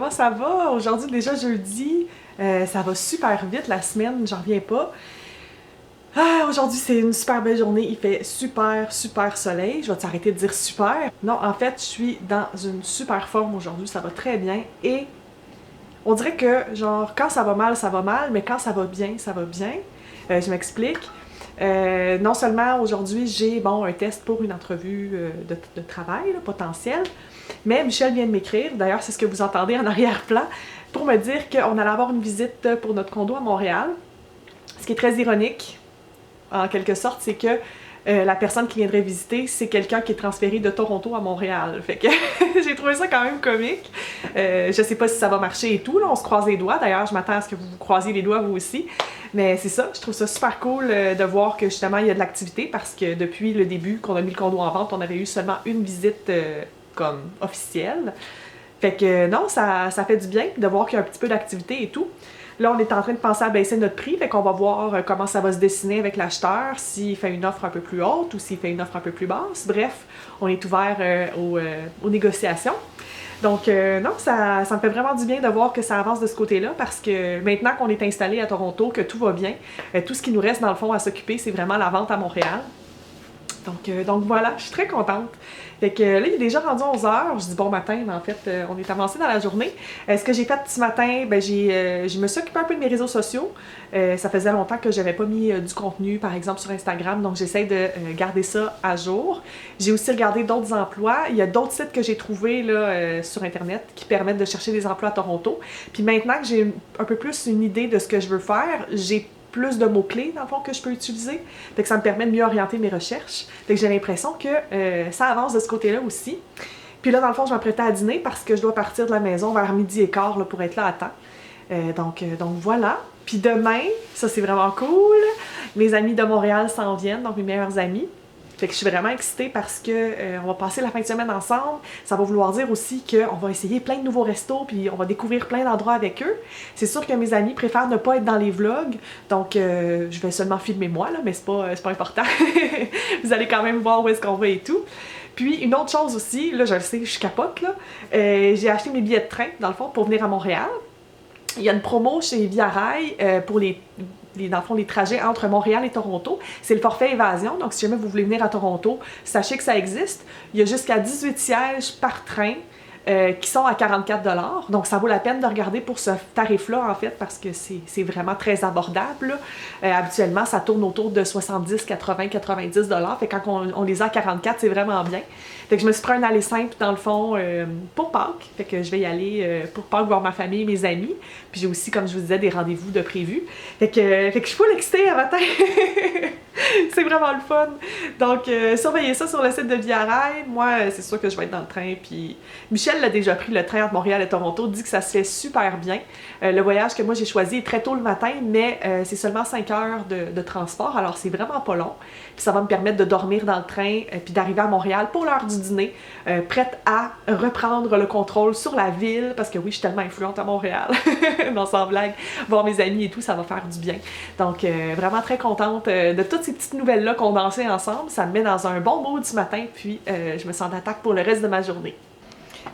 comment ça va? Aujourd'hui, déjà jeudi, ça va super vite la semaine, j'en reviens pas. Aujourd'hui, c'est une super belle journée, il fait super soleil. Je vais t'arrêter de dire super. Non, en fait, je suis dans une super forme aujourd'hui, ça va très bien et on dirait que, genre, quand ça va mal, mais quand ça va bien, ça va bien. Je m'explique. Non seulement aujourd'hui, j'ai un test pour une entrevue de travail là, potentielle, mais Michel vient de m'écrire, d'ailleurs c'est ce que vous entendez en arrière-plan, pour me dire qu'on allait avoir une visite pour notre condo à Montréal. Ce qui est très ironique, en quelque sorte, c'est que la personne qui viendrait visiter, c'est quelqu'un qui est transféré de Toronto à Montréal. Fait que j'ai trouvé ça quand même comique. Je sais pas si ça va marcher et tout, là, on se croise les doigts. D'ailleurs, je m'attends à ce que vous vous croisiez les doigts vous aussi. Mais c'est ça, je trouve ça super cool de voir que justement il y a de l'activité parce que depuis le début qu'on a mis le condo en vente, on avait eu seulement une visite comme officielle. Fait que non, ça fait du bien de voir qu'il y a un petit peu d'activité et tout. Là, on est en train de penser à baisser notre prix, fait qu'on va voir comment ça va se dessiner avec l'acheteur, s'il fait une offre un peu plus haute ou s'il fait une offre un peu plus basse. Bref, on est ouvert aux négociations. Donc non, ça me fait vraiment du bien de voir que ça avance de ce côté-là parce que maintenant qu'on est installé à Toronto, que tout va bien, tout ce qui nous reste dans le fond à s'occuper, c'est vraiment la vente à Montréal. Donc voilà, je suis très contente. Fait que là, il est déjà rendu 11h. Je dis bon matin, mais en fait, on est avancé dans la journée. Ce que j'ai fait ce matin, je me suis occupée un peu de mes réseaux sociaux. Ça faisait longtemps que j'avais pas mis du contenu, par exemple, sur Instagram, donc j'essaie de garder ça à jour. J'ai aussi regardé d'autres emplois. Il y a d'autres sites que j'ai trouvés là, sur Internet qui permettent de chercher des emplois à Toronto. Puis maintenant que j'ai un peu plus une idée de ce que je veux faire, j'ai plus de mots-clés, dans le fond, que je peux utiliser. Fait que ça me permet de mieux orienter mes recherches. Fait que j'ai l'impression que ça avance de ce côté-là aussi. Puis là, dans le fond, je m'apprêtais à dîner parce que je dois partir de la maison vers 12h15 là, pour être là à temps. Donc voilà. Puis demain, ça c'est vraiment cool, mes amis de Montréal s'en viennent, donc mes meilleurs amis. Fait que je suis vraiment excitée parce que on va passer la fin de semaine ensemble. Ça va vouloir dire aussi qu'on va essayer plein de nouveaux restos puis on va découvrir plein d'endroits avec eux. C'est sûr que mes amis préfèrent ne pas être dans les vlogs, donc je vais seulement filmer moi, là, mais c'est pas important. Vous allez quand même voir où est-ce qu'on va et tout. Puis une autre chose aussi, là je le sais, je capote là, j'ai acheté mes billets de train, dans le fond, pour venir à Montréal. Il y a une promo chez Via Rail pour dans le fond, les trajets entre Montréal et Toronto. C'est le forfait évasion, donc si jamais vous voulez venir à Toronto, sachez que ça existe. Il y a jusqu'à 18 sièges par train qui sont à 44$. Donc ça vaut la peine de regarder pour ce tarif-là, en fait, parce que c'est vraiment très abordable. Habituellement, ça tourne autour de 70, 80, 90$. Fait que quand on les a à 44$, c'est vraiment bien. Fait que je me suis pris un aller simple, dans le fond, pour Pâques. Fait que je vais y aller pour Pâques voir ma famille et mes amis. Puis j'ai aussi, comme je vous disais, des rendez-vous de prévus. Fait que je suis full excitée à matin. C'est vraiment le fun. Donc, surveillez ça sur le site de Via Rail. Moi, c'est sûr que je vais être dans le train. Puis Michel l'a déjà pris, le train entre Montréal et Toronto, dit que ça se fait super bien. Le voyage que moi j'ai choisi est très tôt le matin, mais c'est seulement 5 heures de transport, alors c'est vraiment pas long. Puis ça va me permettre de dormir dans le train, puis d'arriver à Montréal pour l'heure du dîner, prête à reprendre le contrôle sur la ville, parce que oui, je suis tellement influente à Montréal, non sans blague, voir mes amis et tout, ça va faire du bien. Donc vraiment très contente de toutes ces petites nouvelles-là qu'on dansait ensemble, ça me met dans un bon mood ce matin, puis je me sens d'attaque pour le reste de ma journée.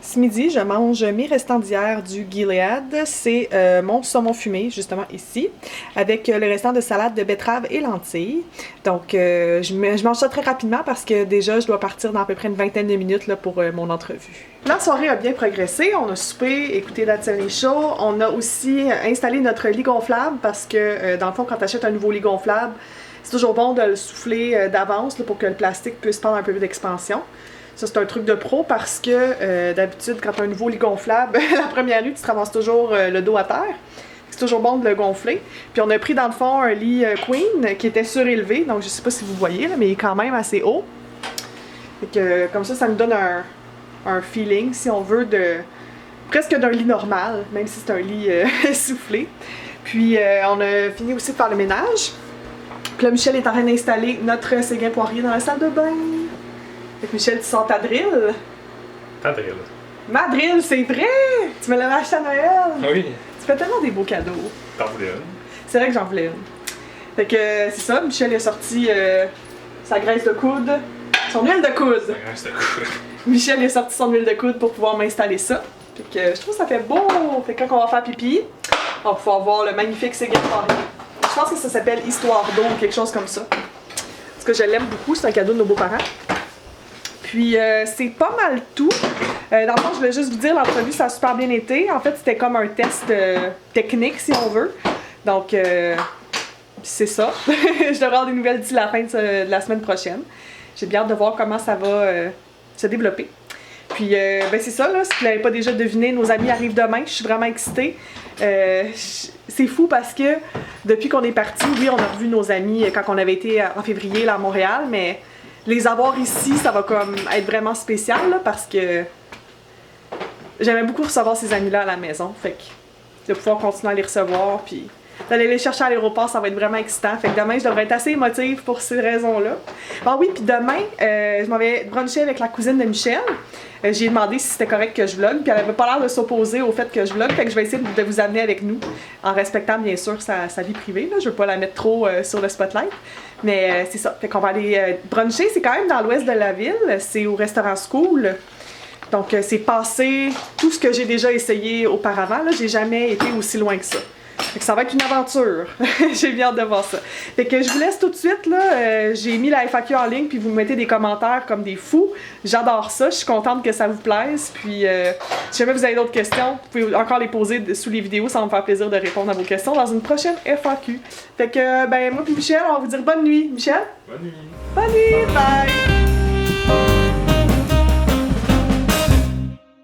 Ce midi, je mange mes restants d'hier du Gilead. C'est mon saumon fumé, justement ici, avec le restant de salade de betterave et lentilles. Donc, je mange ça très rapidement parce que déjà, je dois partir dans à peu près une vingtaine de minutes là, pour mon entrevue. La soirée a bien progressé. On a soupé, écouté That's Only Show. On a aussi installé notre lit gonflable parce que, dans le fond, quand tu achètes un nouveau lit gonflable, c'est toujours bon de le souffler d'avance pour que le plastique puisse prendre un peu d'expansion. Ça, c'est un truc de pro parce que d'habitude, quand tu as un nouveau lit gonflable, la première nuit, tu te ramasses toujours le dos à terre. C'est toujours bon de le gonfler. Puis on a pris dans le fond un lit queen qui était surélevé, donc je sais pas si vous voyez, là, mais il est quand même assez haut. Fait que comme ça nous donne un feeling, si on veut, presque d'un lit normal, même si c'est un lit soufflé. Puis on a fini aussi de faire le ménage. Puis là, Michel est en train d'installer notre séguin poirier dans la salle de bain. Fait que Michel, tu sors ta drill? Ta drill. Ma drill, c'est vrai! Tu me l'avais acheté à Noël! Oui. Tu fais tellement des beaux cadeaux. T'en voulais une? C'est vrai que j'en voulais une. Fait que c'est ça, Michel a sorti sa graisse de coude. Son huile de coude! Sa graisse de coude. Michel a sorti son huile de coude pour pouvoir m'installer ça. Fait que je trouve que ça fait beau. Fait que quand on va faire pipi, on va pouvoir voir le magnifique Séguin Poirier. Je pense que ça s'appelle Histoire d'eau ou quelque chose comme ça. Parce que je l'aime beaucoup, c'est un cadeau de nos beaux-parents. Puis c'est pas mal tout. Dans le fond, je voulais juste vous dire, l'entrevue, ça a super bien été. En fait, c'était comme un test technique, si on veut. Donc, c'est ça. Je devrais avoir des nouvelles d'ici la fin de la semaine prochaine. J'ai bien hâte de voir comment ça va se développer. Puis, ben c'est ça, là. Si vous l'avez pas déjà deviné, nos amis arrivent demain. Je suis vraiment excitée. C'est fou parce que depuis qu'on est parti, oui, on a revu nos amis quand on avait été en février là, à Montréal, mais les avoir ici, ça va comme être vraiment spécial là, parce que j'aimais beaucoup recevoir ces amis-là à la maison. Fait que de pouvoir continuer à les recevoir, puis d'aller les chercher à l'aéroport, ça va être vraiment excitant. Fait que demain, je devrais être assez émotive pour ces raisons-là. Ah oui, puis demain, je m'en vais bruncher avec la cousine de Michel. J'ai demandé si c'était correct que je vlog, puis elle avait pas l'air de s'opposer au fait que je vlog, fait que je vais essayer de vous amener avec nous, en respectant bien sûr sa vie privée. Là. Je veux pas la mettre trop sur le spotlight, mais c'est ça. Fait qu'on va aller bruncher, c'est quand même dans l'ouest de la ville, c'est au restaurant School. Donc c'est passé tout ce que j'ai déjà essayé auparavant, là, j'ai jamais été aussi loin que ça. Fait que ça va être une aventure. J'ai bien hâte de voir ça. Fait que je vous laisse tout de suite, là. J'ai mis la FAQ en ligne, puis vous mettez des commentaires comme des fous. J'adore ça. Je suis contente que ça vous plaise. Puis, si jamais vous avez d'autres questions, vous pouvez encore les poser sous les vidéos. Ça va me faire plaisir de répondre à vos questions dans une prochaine FAQ. Fait que, ben, moi puis Michel, on va vous dire bonne nuit. Michel? Bonne nuit. Bonne nuit! Bye!